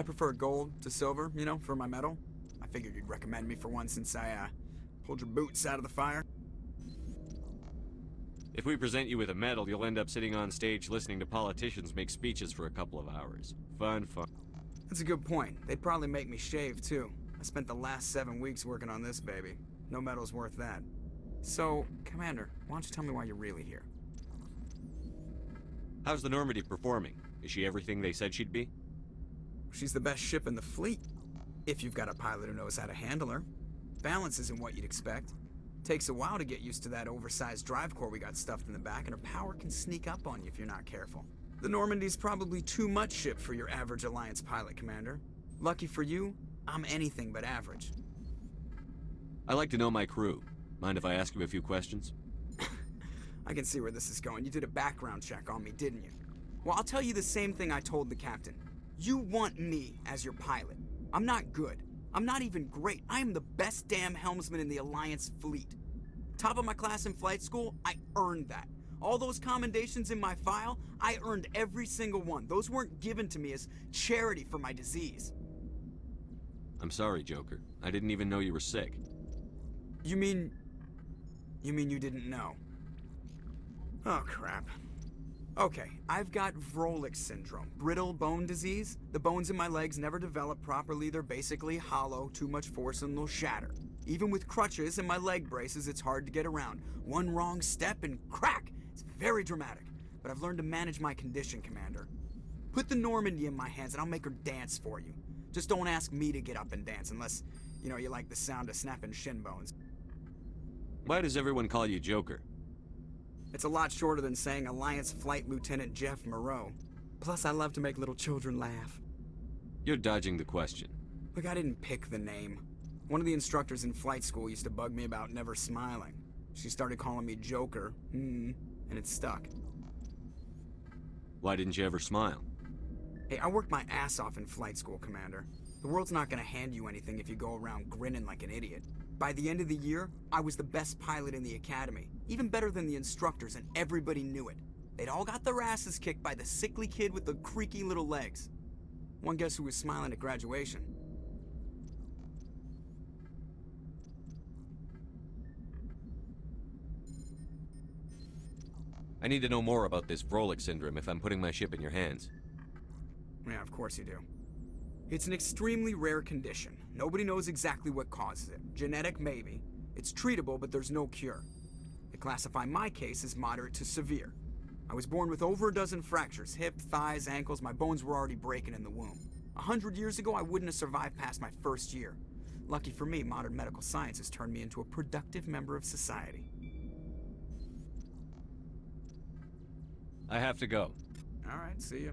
I prefer gold to silver, you know, for my medal. I figured you'd recommend me for one since I, pulled your boots out of the fire. If we present you with a medal, you'll end up sitting on stage listening to politicians make speeches for a couple of hours. Fun. That's a good point. They'd probably make me shave, too. I spent the last 7 weeks working on this baby. No medal's worth that. So, Commander, why don't you tell me why you're really here? How's the Normandy performing? Is she everything they said she'd be? She's the best ship in the fleet, if you've got a pilot who knows how to handle her. Balance isn't what you'd expect. Takes a while to get used to that oversized drive core we got stuffed in the back, and her power can sneak up on you if you're not careful. The Normandy's probably too much ship for your average Alliance pilot, Commander. Lucky for you, I'm anything but average. I like to know my crew. Mind if I ask you a few questions? I can see where this is going. You did a background check on me, didn't you? Well, I'll tell you the same thing I told the captain. You want me as your pilot. I'm not good. I'm not even great. I am the best damn helmsman in the Alliance fleet. Top of my class in flight school, I earned that. All those commendations in my file, I earned every single one. Those weren't given to me as charity for my disease. I'm sorry, Joker. I didn't even know you were sick. You mean you didn't know? Oh, crap. Okay, I've got Vrolik syndrome, brittle bone disease. The bones in my legs never develop properly. They're basically hollow, too much force and they'll shatter. Even with crutches and my leg braces, it's hard to get around. One wrong step and crack! It's very dramatic, but I've learned to manage my condition, Commander. Put the Normandy in my hands and I'll make her dance for you. Just don't ask me to get up and dance unless, you like the sound of snapping shin bones. Why does everyone call you Joker? It's a lot shorter than saying Alliance Flight Lieutenant Jeff Moreau. Plus, I love to make little children laugh. You're dodging the question. Look, I didn't pick the name. One of the instructors in flight school used to bug me about never smiling. She started calling me Joker, and it stuck. Why didn't you ever smile? Hey, I worked my ass off in flight school, Commander. The world's not gonna hand you anything if you go around grinning like an idiot. By the end of the year, I was the best pilot in the academy, even better than the instructors, and everybody knew it. They'd all got their asses kicked by the sickly kid with the creaky little legs. One guess who was smiling at graduation? I need to know more about this Vrolik syndrome if I'm putting my ship in your hands. Yeah, of course you do. It's an extremely rare condition. Nobody knows exactly what causes it. Genetic, maybe. It's treatable, but there's no cure. They classify my case as moderate to severe. I was born with over a dozen fractures, hip, thighs, ankles. My bones were already breaking in the womb. 100 years ago, I wouldn't have survived past my first year. Lucky for me, modern medical science has turned me into a productive member of society. I have to go. All right, see ya.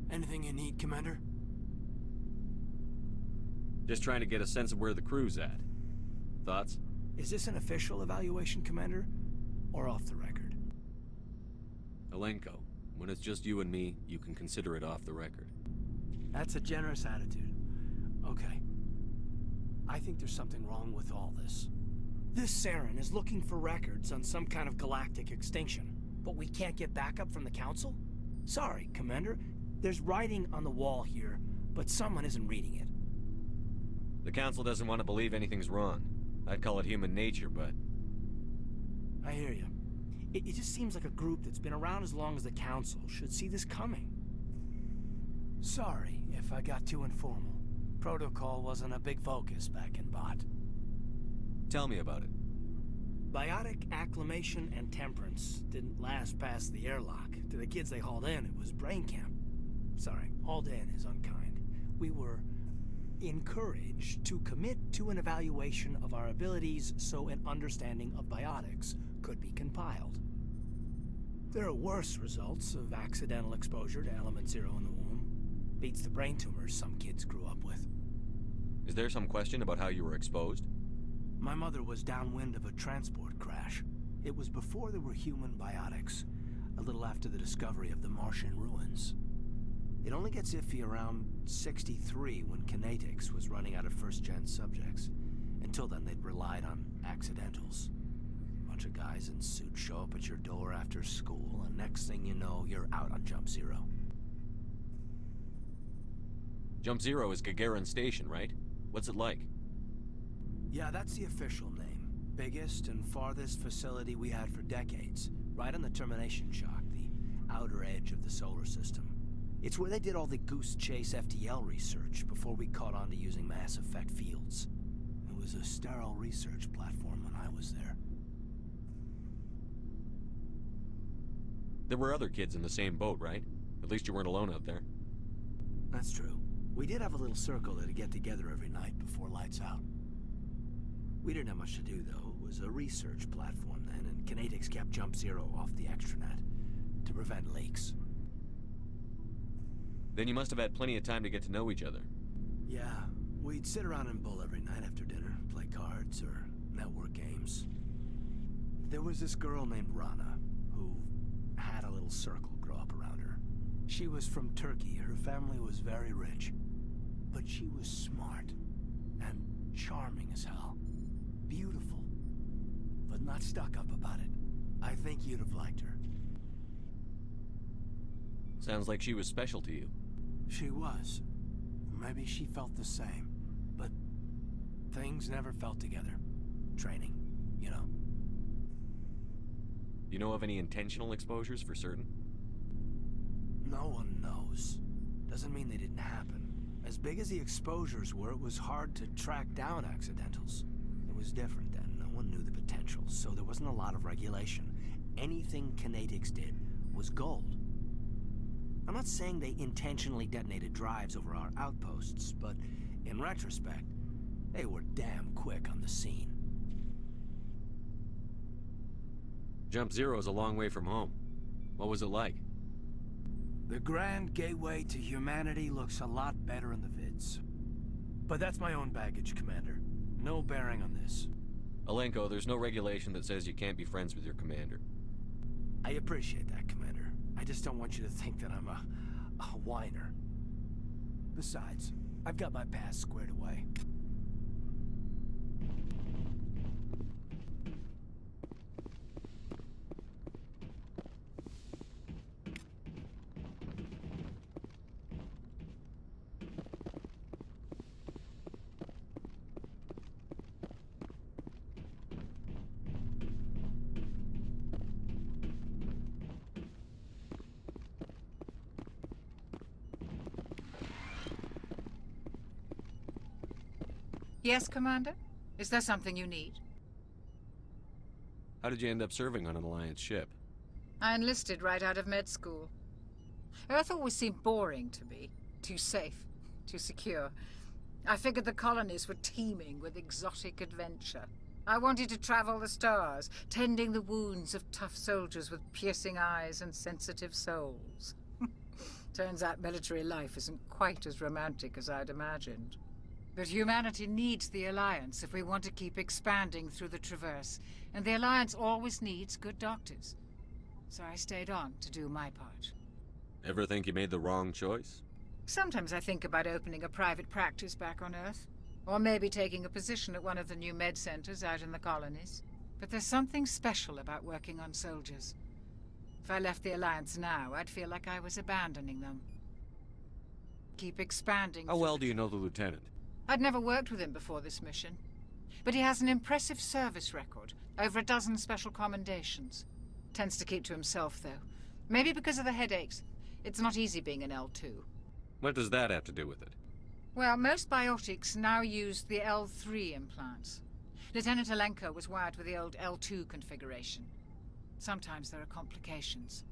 Anything you need, Commander? Just trying to get a sense of where the crew's at. Thoughts? Is this an official evaluation, Commander? Or off the record? Alenko, when it's just you and me, you can consider it off the record. That's a generous attitude. Okay. I think there's something wrong with all this. This Saren is looking for records on some kind of galactic extinction, but we can't get backup from the Council? Sorry, Commander. There's writing on the wall here, but someone isn't reading it. The Council doesn't want to believe anything's wrong. I'd call it human nature, but... I hear you. It just seems like a group that's been around as long as the Council should see this coming. Sorry if I got too informal. Protocol wasn't a big focus back in Bot. Tell me about it. Biotic acclimation and temperance didn't last past the airlock. To the kids they hauled in, it was brain camp. Sorry, hauled in is unkind. We were encouraged to commit to an evaluation of our abilities so an understanding of biotics could be compiled. There are worse results of accidental exposure to element zero in the womb. Beats the brain tumors some kids grew up with. Is there some question about how you were exposed? My mother was downwind of a transport crash. It was before there were human biotics, a little after the discovery of the Martian ruins. It only gets iffy around 63 when kinetics was running out of first-gen subjects. Until then, they'd relied on accidentals. Bunch of guys in suits show up at your door after school, and next thing you know, you're out on Jump Zero. Jump Zero is Gagarin Station, right? What's it like? Yeah, that's the official name. Biggest and farthest facility we had for decades. Right on the termination shock, the outer edge of the solar system. It's where they did all the Goose Chase FTL research before we caught on to using mass effect fields. It was a sterile research platform when I was there. There were other kids in the same boat, right? At least you weren't alone out there. That's true. We did have a little circle that'd get together every night before lights out. We didn't have much to do, though. It was a research platform then, and kinetics kept Jump Zero off the extranet to prevent leaks. Then you must have had plenty of time to get to know each other. Yeah, we'd sit around and bull every night after dinner, play cards or network games. There was this girl named Rana, who had a little circle grow up around her. She was from Turkey. Her family was very rich. But she was smart and charming as hell. Beautiful, but not stuck up about it. I think you'd have liked her. Sounds like she was special to you. She was. Maybe she felt the same. But things never felt together. Training, you know. You know of any intentional exposures for certain? No one knows. Doesn't mean they didn't happen. As big as the exposures were, it was hard to track down accidentals. It was different then. No one knew the potential, so there wasn't a lot of regulation. Anything kinetics did was gold. I'm not saying they intentionally detonated drives over our outposts, but in retrospect, they were damn quick on the scene. Jump Zero is a long way from home. What was it like? The grand gateway to humanity looks a lot better in the vids. But that's my own baggage, Commander. No bearing on this. Alenko, there's no regulation that says you can't be friends with your commander. I appreciate that, Commander. I just don't want you to think that I'm a whiner. Besides, I've got my past squared away. Yes, Commander? Is there something you need? How did you end up serving on an Alliance ship? I enlisted right out of med school. Earth always seemed boring to me. Too safe, too secure. I figured the colonies were teeming with exotic adventure. I wanted to travel the stars, tending the wounds of tough soldiers with piercing eyes and sensitive souls. Turns out military life isn't quite as romantic as I'd imagined. But humanity needs the Alliance if we want to keep expanding through the Traverse, and the Alliance always needs good doctors. So I stayed on to do my part. Ever think you made the wrong choice? Sometimes I think about opening a private practice back on Earth, or maybe taking a position at one of the new med centers out in the colonies. But there's something special about working on soldiers. If I left the Alliance now, I'd feel like I was abandoning them. Keep expanding. How well do you know the Lieutenant? I'd never worked with him before this mission, but he has an impressive service record, over a dozen special commendations. Tends to keep to himself, though. Maybe because of the headaches. It's not easy being an L2. What does that have to do with it? Well, most biotics now use the L3 implants. Lieutenant Alenko was wired with the old L2 configuration. Sometimes there are complications.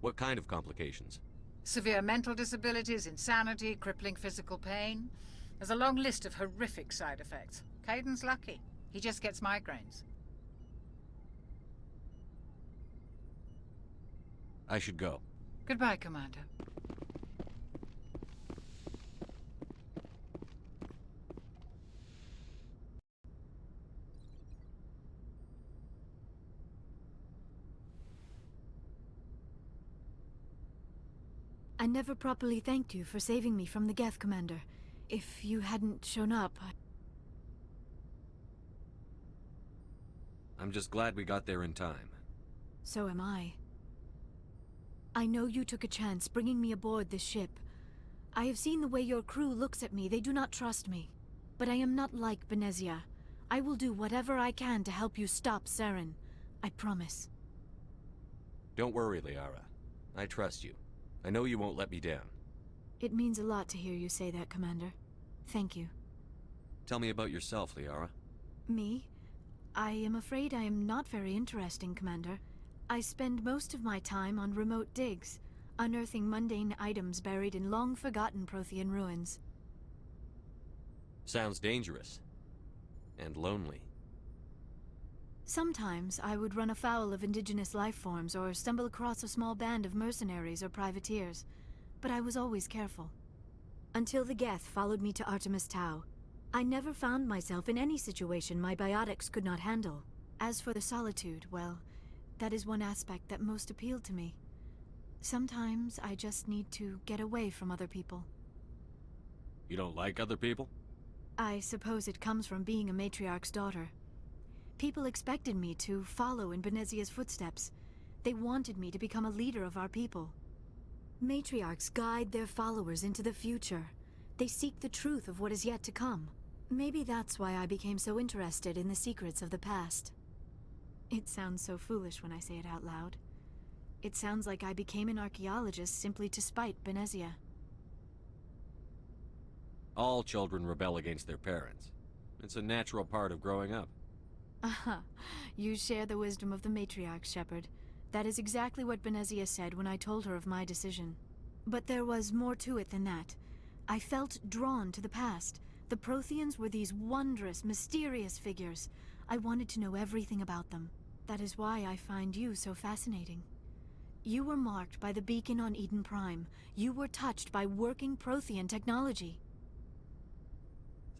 What kind of complications? Severe mental disabilities, insanity, crippling physical pain. There's a long list of horrific side effects. Caden's lucky. He just gets migraines. I should go. Goodbye, Commander. I never properly thanked you for saving me from the Geth, Commander. If you hadn't shown up, I'm just glad we got there in time. So am I. I know you took a chance bringing me aboard this ship. I have seen the way your crew looks at me. They do not trust me. But I am not like Benezia. I will do whatever I can to help you stop Saren. I promise. Don't worry, Liara. I trust you. I know you won't let me down. It means a lot to hear you say that, Commander. Thank you. Tell me about yourself, Liara. Me? I am afraid I am not very interesting, Commander. I spend most of my time on remote digs, unearthing mundane items buried in long-forgotten Prothean ruins. Sounds dangerous. And lonely. Sometimes I would run afoul of indigenous life forms or stumble across a small band of mercenaries or privateers, but I was always careful. Until the Geth followed me to Artemis Tau, I never found myself in any situation my biotics could not handle. As for the solitude, well, that is one aspect that most appealed to me. Sometimes I just need to get away from other people. You don't like other people? I suppose it comes from being a matriarch's daughter. People expected me to follow in Benezia's footsteps. They wanted me to become a leader of our people. Matriarchs guide their followers into the future. They seek the truth of what is yet to come. Maybe that's why I became so interested in the secrets of the past. It sounds so foolish when I say it out loud. It sounds like I became an archaeologist simply to spite Benezia. All children rebel against their parents. It's a natural part of growing up. Aha, you share the wisdom of the matriarch, Shepard. That is exactly what Benezia said when I told her of my decision. But there was more to it than that. I felt drawn to the past. The Protheans were these wondrous, mysterious figures. I wanted to know everything about them. That is why I find you so fascinating. You were marked by the beacon on Eden Prime. You were touched by working Prothean technology.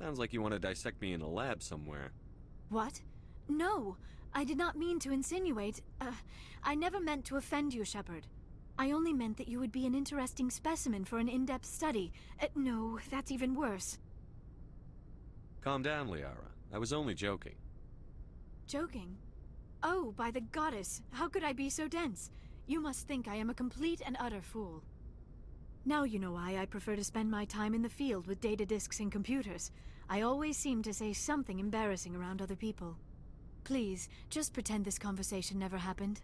Sounds like you want to dissect me in a lab somewhere. What? No, I did not mean to insinuate. I never meant to offend you, Shepard. I only meant that you would be an interesting specimen for an in-depth study. No, that's even worse. Calm down, Liara. I was only joking. Joking? Oh, by the goddess, how could I be so dense? You must think I am a complete and utter fool. Now you know why I prefer to spend my time in the field with data disks and computers. I always seem to say something embarrassing around other people. Please, just pretend this conversation never happened.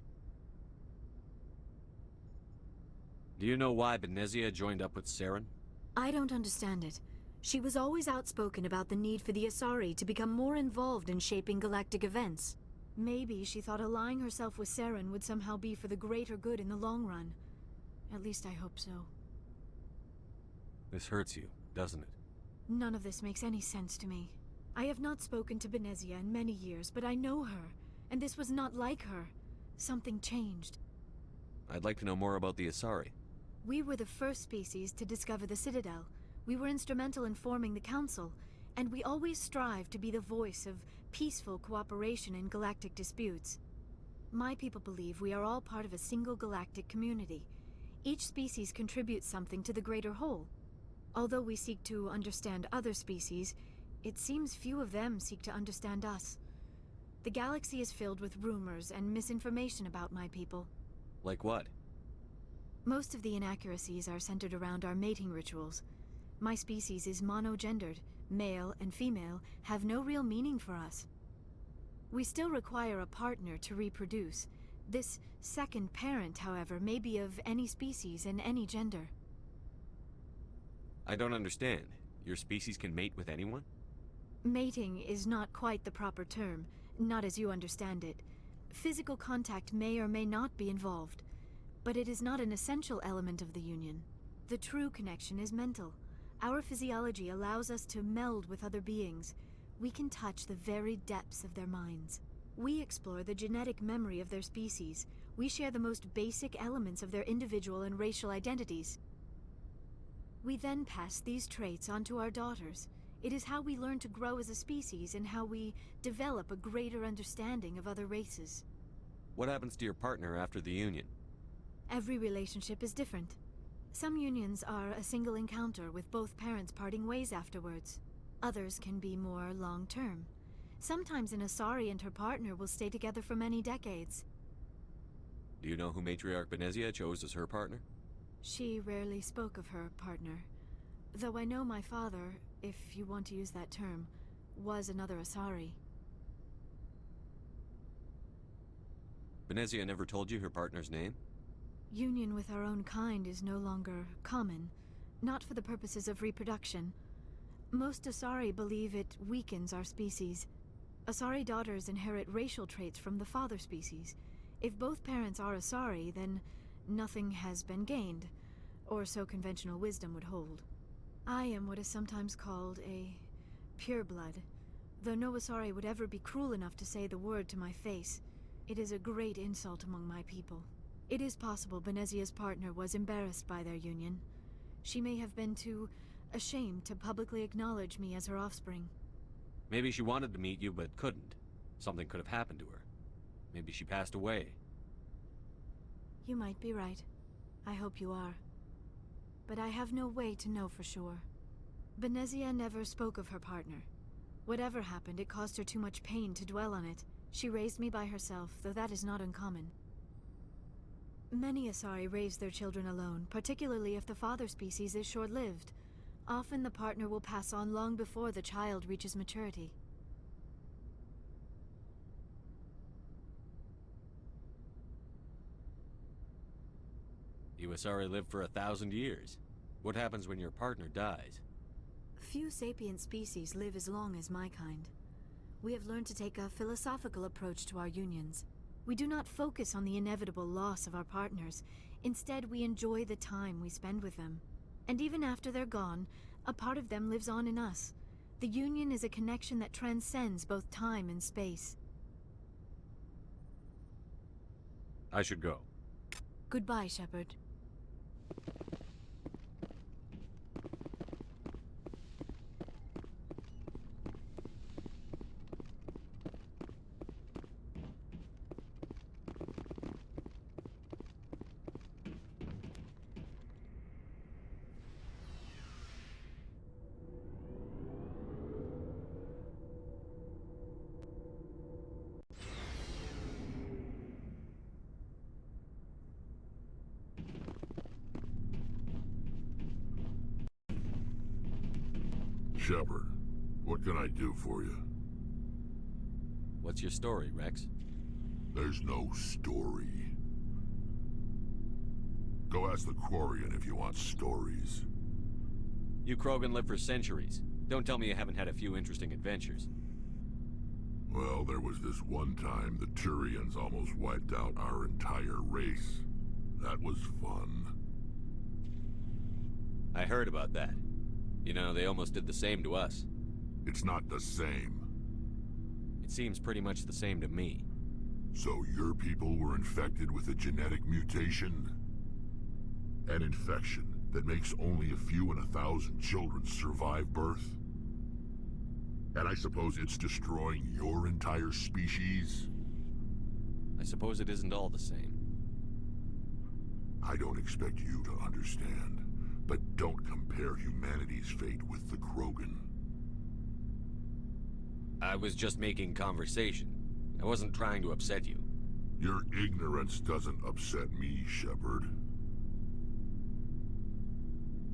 Do you know why Benezia joined up with Saren? I don't understand it. She was always outspoken about the need for the Asari to become more involved in shaping galactic events. Maybe she thought allying herself with Saren would somehow be for the greater good in the long run. At least I hope so. This hurts you, doesn't it? None of this makes any sense to me. I have not spoken to Benezia in many years, but I know her, and this was not like her. Something changed. I'd like to know more about the Asari. We were the first species to discover the Citadel. We were instrumental in forming the Council, and we always strive to be the voice of peaceful cooperation in galactic disputes. My people believe we are all part of a single galactic community. Each species contributes something to the greater whole. Although we seek to understand other species, it seems few of them seek to understand us. The galaxy is filled with rumors and misinformation about my people. Like what? Most of the inaccuracies are centered around our mating rituals. My species is monogendered. Male and female have no real meaning for us. We still require a partner to reproduce. This second parent, however, may be of any species and any gender. I don't understand. Your species can mate with anyone? Mating is not quite the proper term, not as you understand it. Physical contact may or may not be involved, but it is not an essential element of the union. The true connection is mental. Our physiology allows us to meld with other beings. We can touch the very depths of their minds. We explore the genetic memory of their species. We share the most basic elements of their individual and racial identities. We then pass these traits on to our daughters. It is how we learn to grow as a species and how we develop a greater understanding of other races. What happens to your partner after the union? Every relationship is different. Some unions are a single encounter with both parents parting ways afterwards. Others can be more long-term. Sometimes an Asari and her partner will stay together for many decades. Do you know who Matriarch Benezia chose as her partner? She rarely spoke of her partner. Though I know my father, if you want to use that term, was another Asari. Benezia never told you her partner's name? Union with our own kind is no longer common, not for the purposes of reproduction. Most Asari believe it weakens our species. Asari daughters inherit racial traits from the father species. If both parents are Asari, then nothing has been gained, or so conventional wisdom would hold. I am what is sometimes called a pureblood, though no Asari would ever be cruel enough to say the word to my face. It is a great insult among my people. It is possible Benezia's partner was embarrassed by their union. She may have been too ashamed to publicly acknowledge me as her offspring. Maybe she wanted to meet you but couldn't. Something could have happened to her. Maybe she passed away. You might be right. I hope you are. But I have no way to know for sure. Benezia never spoke of her partner. Whatever happened, it caused her too much pain to dwell on it. She raised me by herself, though that is not uncommon. Many Asari raise their children alone, particularly if the father species is short-lived. Often the partner will pass on long before the child reaches maturity. You Asari live for 1,000 years. What happens when your partner dies? Few sapient species live as long as my kind. We have learned to take a philosophical approach to our unions. We do not focus on the inevitable loss of our partners. Instead, we enjoy the time we spend with them. And even after they're gone, a part of them lives on in us. The union is a connection that transcends both time and space. I should go. Goodbye, Shepard. Shepard, what can I do for you? What's your story, Rex? There's no story. Go ask the Quarian if you want stories. You Krogan live for centuries. Don't tell me you haven't had a few interesting adventures. Well, there was this one time the Turians almost wiped out our entire race. That was fun. I heard about that. You know, they almost did the same to us. It's not the same. It seems pretty much the same to me. So your people were infected with a genetic mutation? An infection that makes only a few in 1,000 children survive birth? And I suppose it's destroying your entire species? I suppose it isn't all the same. I don't expect you to understand, but don't compare humanity's fate with the Krogan. I was just making conversation. I wasn't trying to upset you. Your ignorance doesn't upset me, Shepard.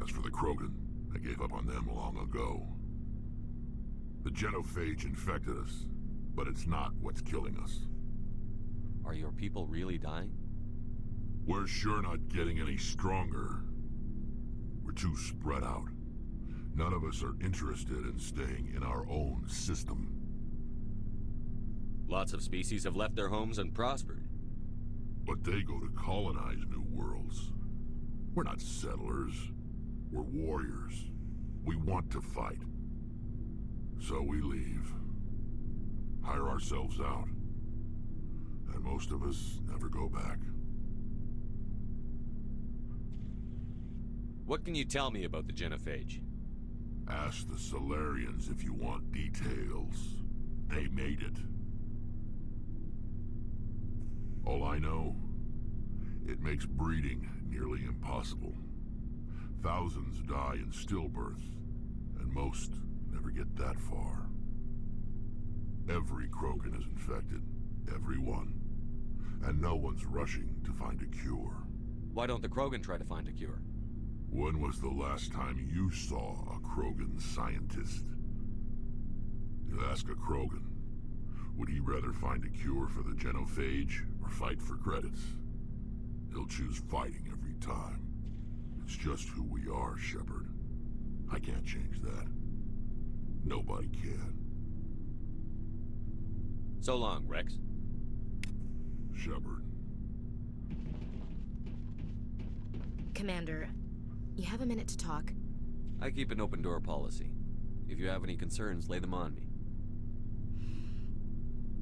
As for the Krogan, I gave up on them long ago. The genophage infected us, but it's not what's killing us. Are your people really dying? We're sure not getting any stronger. We're too spread out. None of us are interested in staying in our own system. Lots of species have left their homes and prospered. But they go to colonize new worlds. We're not settlers. We're warriors. We want to fight. So we leave. Hire ourselves out. And most of us never go back. What can you tell me about the genophage? Ask the Solarians if you want details. They made it. All I know, it makes breeding nearly impossible. Thousands die in stillbirth, and most never get that far. Every Krogan is infected. Every one. And no one's rushing to find a cure. Why don't the Krogan try to find a cure? When was the last time you saw a Krogan scientist? You ask a Krogan, would he rather find a cure for the genophage or fight for credits? He'll choose fighting every time. It's just who we are, Shepard. I can't change that. Nobody can. So long, Rex. Shepard. Commander, you have a minute to talk? I keep an open door policy. If you have any concerns, lay them on me.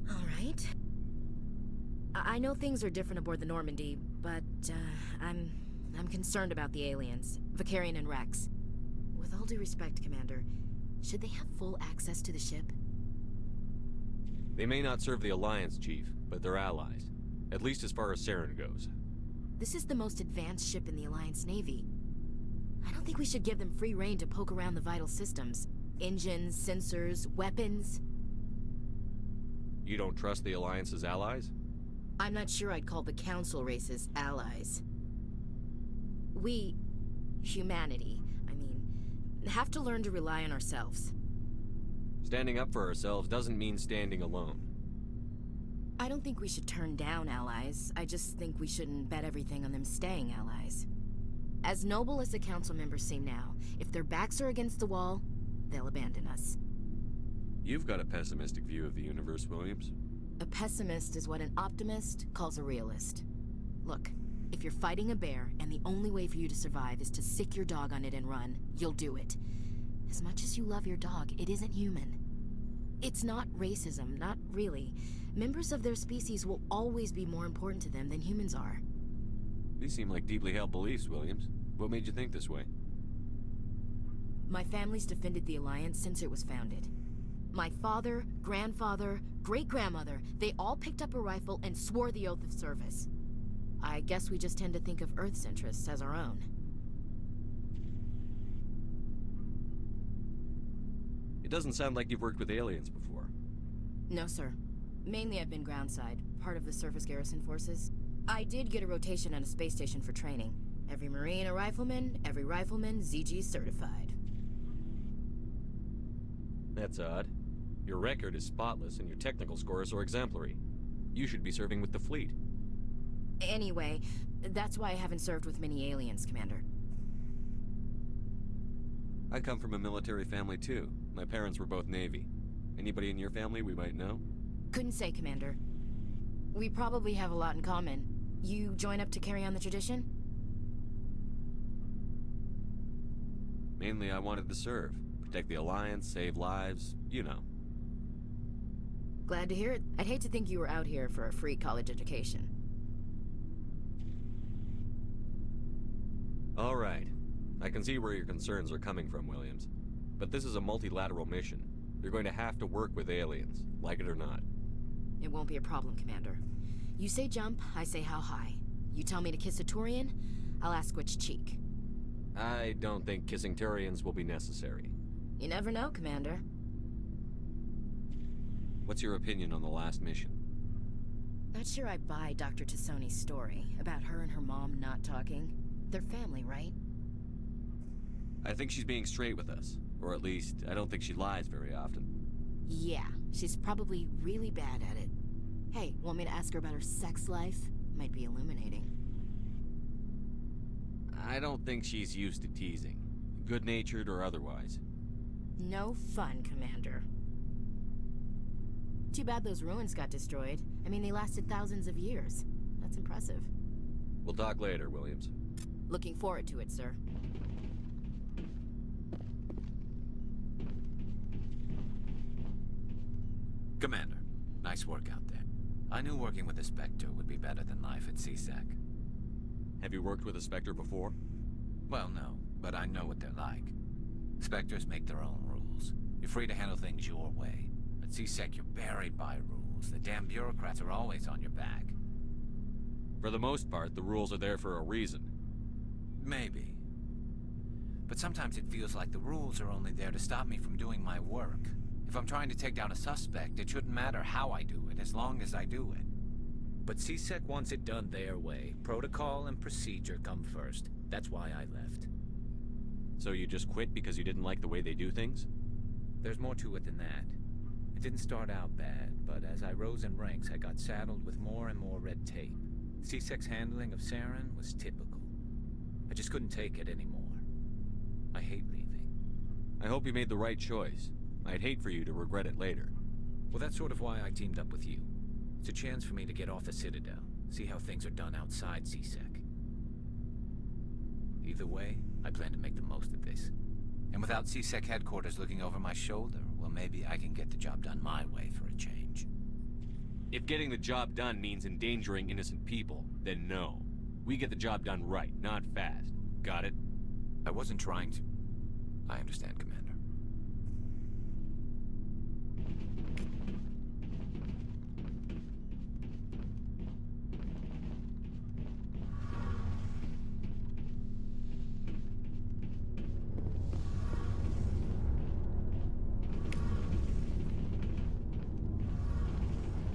All right. I know things are different aboard the Normandy, but I'm concerned about the aliens, Vicarian and Rex. With all due respect, Commander, should they have full access to the ship? They may not serve the Alliance, Chief, but they're allies. At least as far as Saren goes. This is the most advanced ship in the Alliance Navy. I don't think we should give them free rein to poke around the vital systems. Engines, sensors, weapons. You don't trust the Alliance's allies? I'm not sure I'd call the Council races allies. We, humanity, have to learn to rely on ourselves. Standing up for ourselves doesn't mean standing alone. I don't think we should turn down allies. I just think we shouldn't bet everything on them staying allies. As noble as the Council members seem now, if their backs are against the wall, they'll abandon us. You've got a pessimistic view of the universe, Williams. A pessimist is what an optimist calls a realist. Look, if you're fighting a bear and the only way for you to survive is to sick your dog on it and run, you'll do it. As much as you love your dog, it isn't human. It's not racism, not really. Members of their species will always be more important to them than humans are. These seem like deeply held beliefs, Williams. What made you think this way? My family's defended the Alliance since it was founded. My father, grandfather, great-grandmother, they all picked up a rifle and swore the oath of service. I guess we just tend to think of Earth's interests as our own. It doesn't sound like you've worked with aliens before. No, sir. Mainly I've been groundside, part of the surface garrison forces. I did get a rotation on a space station for training. Every Marine a rifleman, every rifleman ZG certified. That's odd. Your record is spotless and your technical scores are exemplary. You should be serving with the fleet. Anyway, that's why I haven't served with many aliens, Commander. I come from a military family too. My parents were both Navy. Anybody in your family we might know? Couldn't say, Commander. We probably have a lot in common. You join up to carry on the tradition? Mainly I wanted to serve. Protect the Alliance, save lives, you know. Glad to hear it. I'd hate to think you were out here for a free college education. All right. I can see where your concerns are coming from, Williams. But this is a multilateral mission. You're going to have to work with aliens, like it or not. It won't be a problem, Commander. You say jump, I say how high. You tell me to kiss a Turian, I'll ask which cheek. I don't think kissing Turians will be necessary. You never know, Commander. What's your opinion on the last mission? Not sure I buy Dr. Tassoni's story about her and her mom not talking. They're family, right? I think she's being straight with us. Or at least, I don't think she lies very often. Yeah, she's probably really bad at it. Hey, want me to ask her about her sex life? Might be illuminating. I don't think she's used to teasing. Good-natured or otherwise. No fun, Commander. Too bad those ruins got destroyed. I mean, they lasted thousands of years. That's impressive. We'll talk later, Williams. Looking forward to it, sir. Commander, nice work out there. I knew working with a Spectre would be better than life at CSEC. Have you worked with a Spectre before? Well, no, but I know what they're like. Spectres make their own rules. You're free to handle things your way. At CSEC, you're buried by rules. The damn bureaucrats are always on your back. For the most part, the rules are there for a reason. Maybe. But sometimes it feels like the rules are only there to stop me from doing my work. If I'm trying to take down a suspect, it shouldn't matter how I do it, as long as I do it. But CSEC wants it done their way. Protocol and procedure come first. That's why I left. So you just quit because you didn't like the way they do things? There's more to it than that. It didn't start out bad, but as I rose in ranks, I got saddled with more and more red tape. CSEC's handling of Saren was typical. I just couldn't take it anymore. I hate leaving. I hope you made the right choice. I'd hate for you to regret it later. Well, that's sort of why I teamed up with you. It's a chance for me to get off the Citadel, see how things are done outside CSEC. Either way, I plan to make the most of this. And without CSEC headquarters looking over my shoulder, well, maybe I can get the job done my way for a change. If getting the job done means endangering innocent people, then no. We get the job done right, not fast. Got it? I wasn't trying to... I understand, Commander.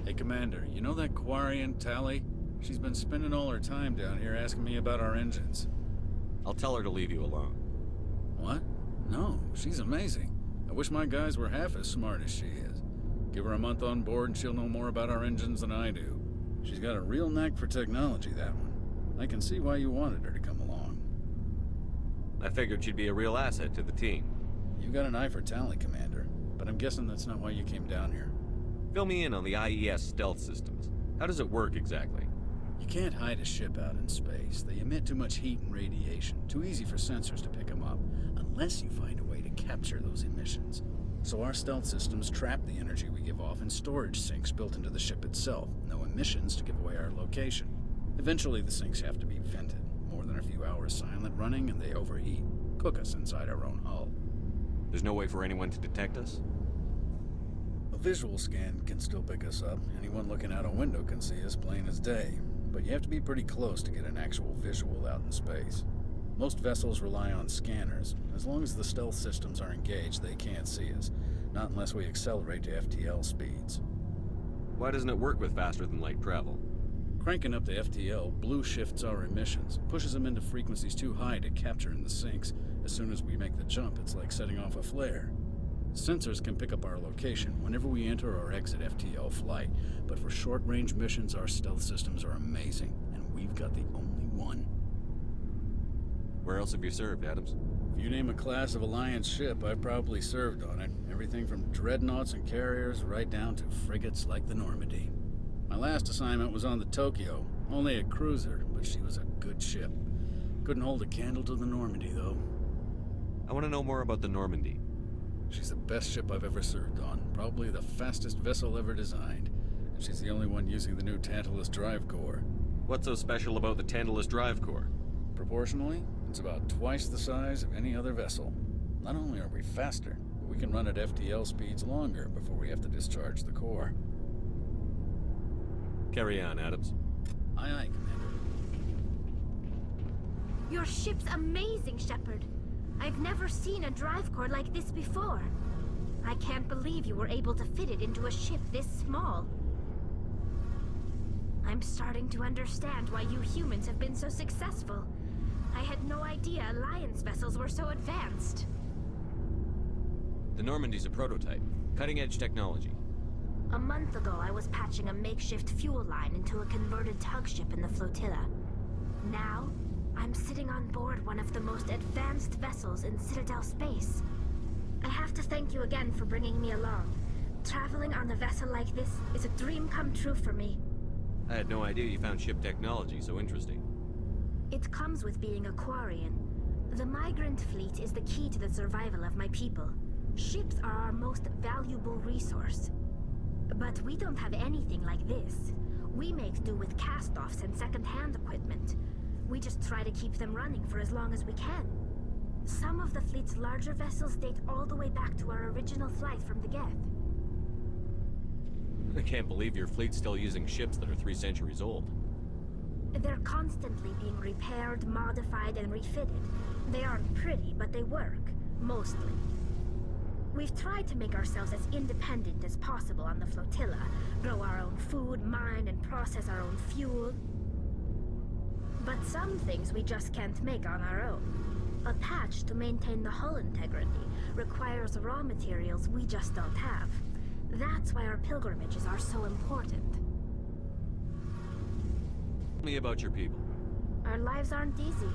Hey, Commander, you know that Quarian, Tali? She's been spending all her time down here asking me about our engines. I'll tell her to leave you alone. What? No, she's amazing. I wish my guys were half as smart as she is. Give her a month on board and she'll know more about our engines than I do. She's got a real knack for technology, that one. I can see why you wanted her to come along. I figured she'd be a real asset to the team. You got an eye for Tali, Commander, but I'm guessing that's not why you came down here. Fill me in on the IES stealth systems. How does it work exactly? You can't hide a ship out in space. They emit too much heat and radiation. Too easy for sensors to pick them up, unless you find a way to capture those emissions. So our stealth systems trap the energy we give off in storage sinks built into the ship itself. No emissions to give away our location. Eventually the sinks have to be vented. More than a few hours silent running and they overheat. Cook us inside our own hull. There's no way for anyone to detect us? A visual scan can still pick us up. Anyone looking out a window can see us plain as day. But you have to be pretty close to get an actual visual out in space. Most vessels rely on scanners. As long as the stealth systems are engaged, they can't see us. Not unless we accelerate to FTL speeds. Why doesn't it work with faster-than-light travel? Cranking up to FTL blue shifts our emissions, pushes them into frequencies too high to capture in the sinks. As soon as we make the jump, it's like setting off a flare. Sensors can pick up our location whenever we enter or exit FTL flight, but for short-range missions, our stealth systems are amazing, and we've got the only one. Where else have you served, Adams? If you name a class of Alliance ship, I've probably served on it. Everything from dreadnoughts and carriers right down to frigates like the Normandy. My last assignment was on the Tokyo, only a cruiser, but she was a good ship. Couldn't hold a candle to the Normandy, though. I want to know more about the Normandy. She's the best ship I've ever served on, probably the fastest vessel ever designed. And she's the only one using the new Tantalus drive core. What's so special about the Tantalus drive core? Proportionally, it's about twice the size of any other vessel. Not only are we faster, but we can run at FTL speeds longer before we have to discharge the core. Carry on, Adams. Aye, aye, Commander. Your ship's amazing, Shepard. I've never seen a drive core like this before. I can't believe you were able to fit it into a ship this small. I'm starting to understand why you humans have been so successful. I had no idea Alliance vessels were so advanced. The Normandy's a prototype. Cutting-edge technology. A month ago, I was patching a makeshift fuel line into a converted tug ship in the flotilla. Now, I'm sitting on board one of the most advanced vessels in Citadel space. I have to thank you again for bringing me along. Traveling on a vessel like this is a dream come true for me. I had no idea you found ship technology so interesting. It comes with being a Quarian. The migrant fleet is the key to the survival of my people. Ships are our most valuable resource. But we don't have anything like this. We make do with cast-offs and second-hand equipment. We just try to keep them running for as long as we can. Some of the fleet's larger vessels date all the way back to our original flight from the Geth. I can't believe your fleet's still using ships that are 3 centuries old. They're constantly being repaired, modified, and refitted. They aren't pretty, but they work. Mostly. We've tried to make ourselves as independent as possible on the flotilla. Grow our own food, mine, and process our own fuel. But some things we just can't make on our own. A patch to maintain the hull integrity requires raw materials we just don't have. That's why our pilgrimages are so important. Tell me about your people. Our lives aren't easy.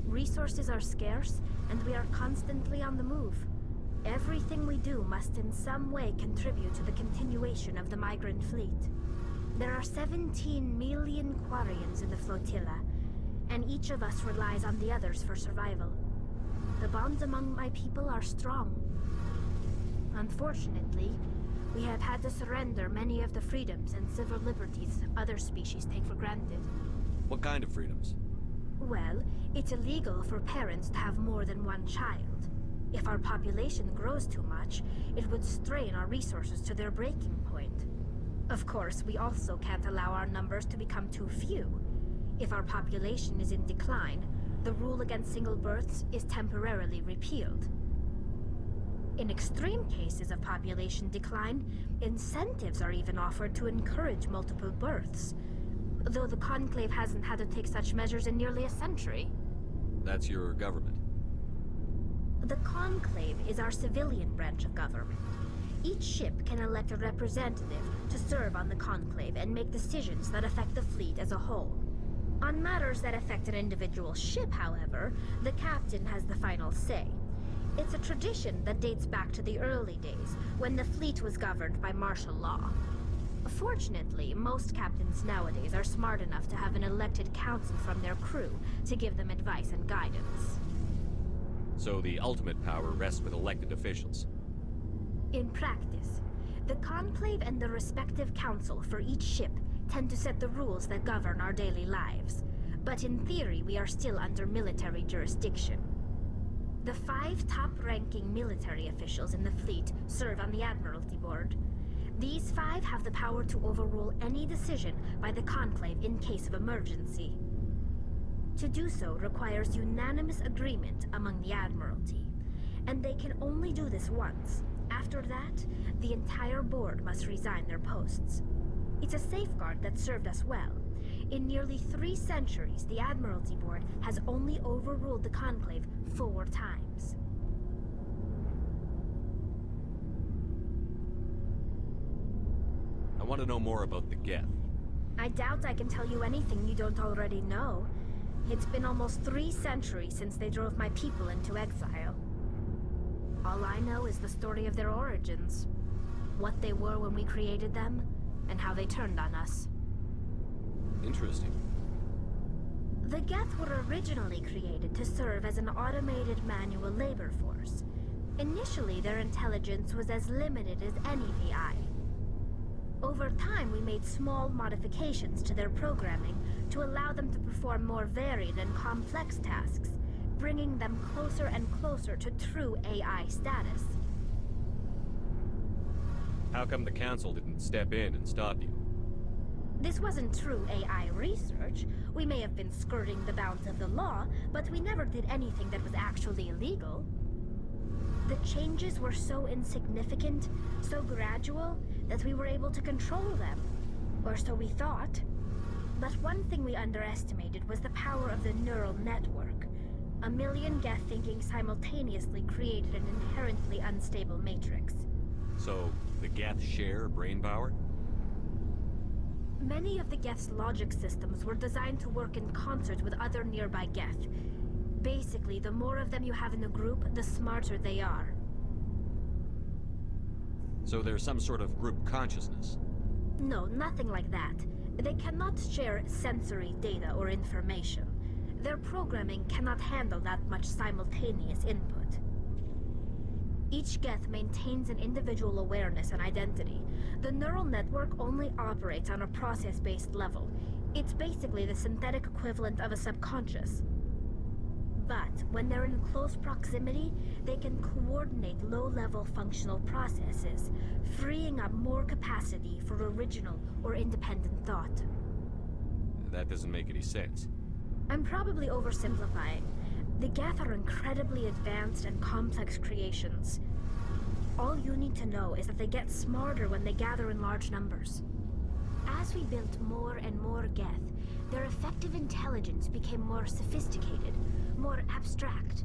Resources are scarce, and we are constantly on the move. Everything we do must in some way contribute to the continuation of the migrant fleet. There are 17 million Quarians in the flotilla, and each of us relies on the others for survival. The bonds among my people are strong. Unfortunately, we have had to surrender many of the freedoms and civil liberties other species take for granted. What kind of freedoms? Well, it's illegal for parents to have more than one child. If our population grows too much, it would strain our resources to their breaking point. Of course, we also can't allow our numbers to become too few. If our population is in decline, the rule against single births is temporarily repealed. In extreme cases of population decline, incentives are even offered to encourage multiple births, though the Conclave hasn't had to take such measures in nearly a century. That's your government. The Conclave is our civilian branch of government. Each ship can elect a representative to serve on the Conclave and make decisions that affect the fleet as a whole. On matters that affect an individual ship, however, the captain has the final say. It's a tradition that dates back to the early days, when the fleet was governed by martial law. Fortunately, most captains nowadays are smart enough to have an elected council from their crew to give them advice and guidance. So the ultimate power rests with elected officials. In practice, the Conclave and the respective council for each ship tend to set the rules that govern our daily lives. But in theory, we are still under military jurisdiction. The 5 top-ranking military officials in the fleet serve on the Admiralty Board. These 5 have the power to overrule any decision by the Conclave in case of emergency. To do so requires unanimous agreement among the Admiralty, and they can only do this once. After that, the entire board must resign their posts. It's a safeguard that served us well. In nearly 3 centuries, the Admiralty Board has only overruled the Conclave 4 times. I want to know more about the Geth. I doubt I can tell you anything you don't already know. It's been almost 3 centuries since they drove my people into exile. All I know is the story of their origins. What they were when we created them, and how they turned on us. Interesting. The Geth were originally created to serve as an automated manual labor force. Initially, their intelligence was as limited as any VI. Over time, we made small modifications to their programming to allow them to perform more varied and complex tasks, bringing them closer and closer to true AI status. How come the Council didn't step in and stop you? This wasn't true AI research. We may have been skirting the bounds of the law, but we never did anything that was actually illegal. The changes were so insignificant, so gradual, that we were able to control them. Or so we thought. But one thing we underestimated was the power of the neural network. A million Geth thinking simultaneously created an inherently unstable matrix. So, the Geth share brain power? Many of the Geth's logic systems were designed to work in concert with other nearby Geth. Basically, the more of them you have in a group, the smarter they are. So there's some sort of group consciousness. No, nothing like that. They cannot share sensory data or information. Their programming cannot handle that much simultaneous input. Each Geth maintains an individual awareness and identity. The neural network only operates on a process-based level. It's basically the synthetic equivalent of a subconscious. But when they're in close proximity, they can coordinate low-level functional processes, freeing up more capacity for original or independent thought. That doesn't make any sense. I'm probably oversimplifying. The Geth are incredibly advanced and complex creations. All you need to know is that they get smarter when they gather in large numbers. As we built more and more Geth, their effective intelligence became more sophisticated, more abstract.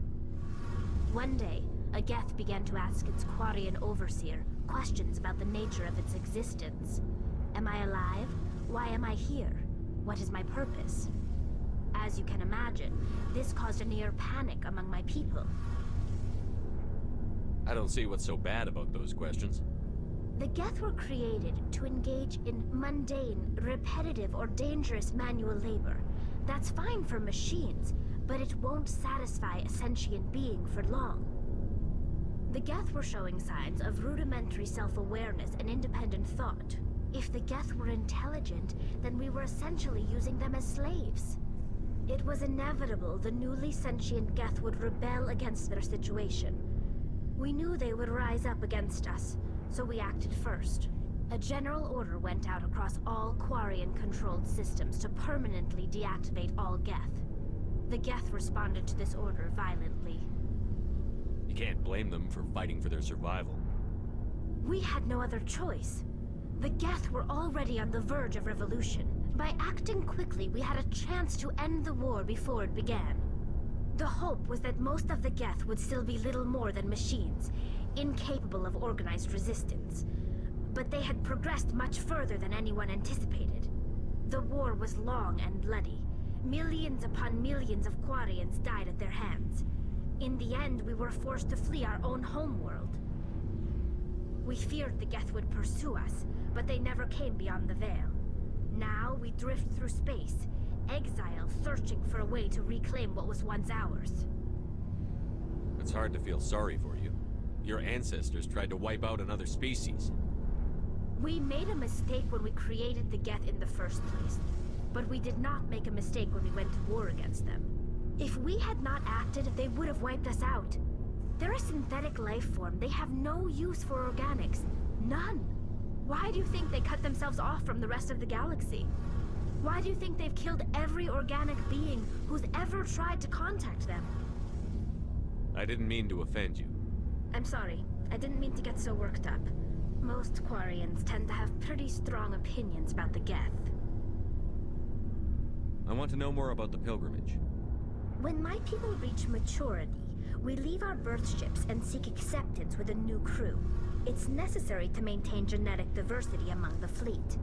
One day, a Geth began to ask its Quarian overseer questions about the nature of its existence. Am I alive? Why am I here? What is my purpose? As you can imagine, this caused a near panic among my people. I don't see what's so bad about those questions. The Geth were created to engage in mundane, repetitive, or dangerous manual labor. That's fine for machines, but it won't satisfy a sentient being for long. The Geth were showing signs of rudimentary self-awareness and independent thought. If the Geth were intelligent, then we were essentially using them as slaves. It was inevitable the newly sentient Geth would rebel against their situation. We knew they would rise up against us, so we acted first. A general order went out across all Quarian-controlled systems to permanently deactivate all Geth. The Geth responded to this order violently. You can't blame them for fighting for their survival. We had no other choice. The Geth were already on the verge of revolution. By acting quickly, we had a chance to end the war before it began. The hope was that most of the Geth would still be little more than machines, incapable of organized resistance. But they had progressed much further than anyone anticipated. The war was long and bloody. Millions upon millions of Quarians died at their hands. In the end, we were forced to flee our own homeworld. We feared the Geth would pursue us, but they never came beyond the Veil. Now we drift through space, exile searching for a way to reclaim what was once ours. It's hard to feel sorry for you. Your ancestors tried to wipe out another species. We made a mistake when we created the Geth in the first place, but we did not make a mistake when we went to war against them. If we had not acted, they would have wiped us out. They're a synthetic life form. They have no use for organics. None. Why do you think they cut themselves off from the rest of the galaxy? Why do you think they've killed every organic being who's ever tried to contact them? I didn't mean to offend you. I'm sorry. I didn't mean to get so worked up. Most Quarians tend to have pretty strong opinions about the Geth. I want to know more about the pilgrimage. When my people reach maturity, we leave our birth ships and seek acceptance with a new crew. It's necessary to maintain genetic diversity among the fleet.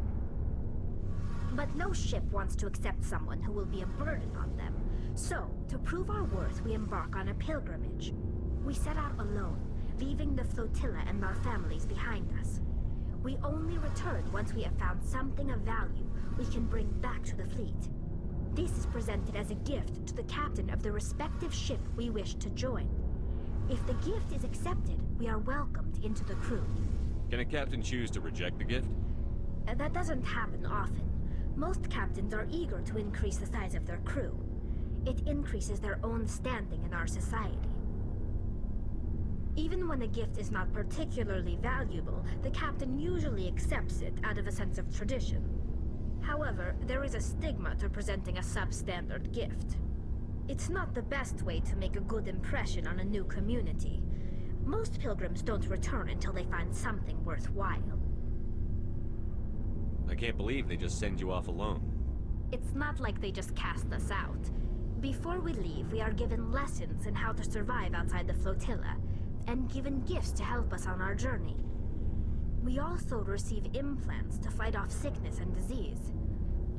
But no ship wants to accept someone who will be a burden on them. So, to prove our worth, we embark on a pilgrimage. We set out alone, leaving the flotilla and our families behind us. We only return once we have found something of value we can bring back to the fleet. This is presented as a gift to the captain of the respective ship we wish to join. If the gift is accepted, we are welcomed into the crew. Can a captain choose to reject the gift? That doesn't happen often. Most captains are eager to increase the size of their crew. It increases their own standing in our society. Even when a gift is not particularly valuable, the captain usually accepts it out of a sense of tradition. However, there is a stigma to presenting a substandard gift. It's not the best way to make a good impression on a new community. Most pilgrims don't return until they find something worthwhile. I can't believe they just send you off alone. It's not like they just cast us out. Before we leave, we are given lessons in how to survive outside the flotilla, and given gifts to help us on our journey. We also receive implants to fight off sickness and disease.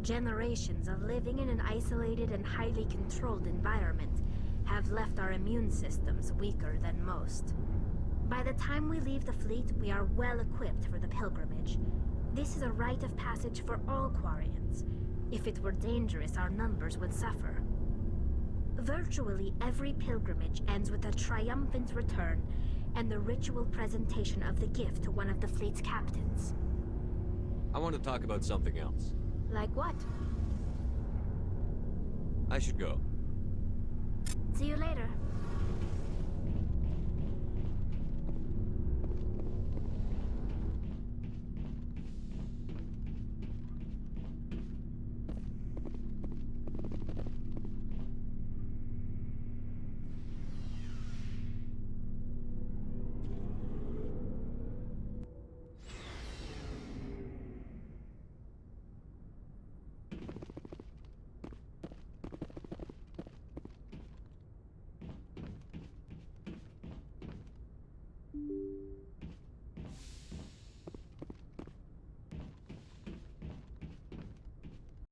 Generations of living in an isolated and highly controlled environment have left our immune systems weaker than most. By the time we leave the fleet, we are well equipped for the pilgrimage. This is a rite of passage for all Quarians. If it were dangerous, our numbers would suffer. Virtually every pilgrimage ends with a triumphant return and the ritual presentation of the gift to one of the fleet's captains. I want to talk about something else. Like what? I should go. See you later.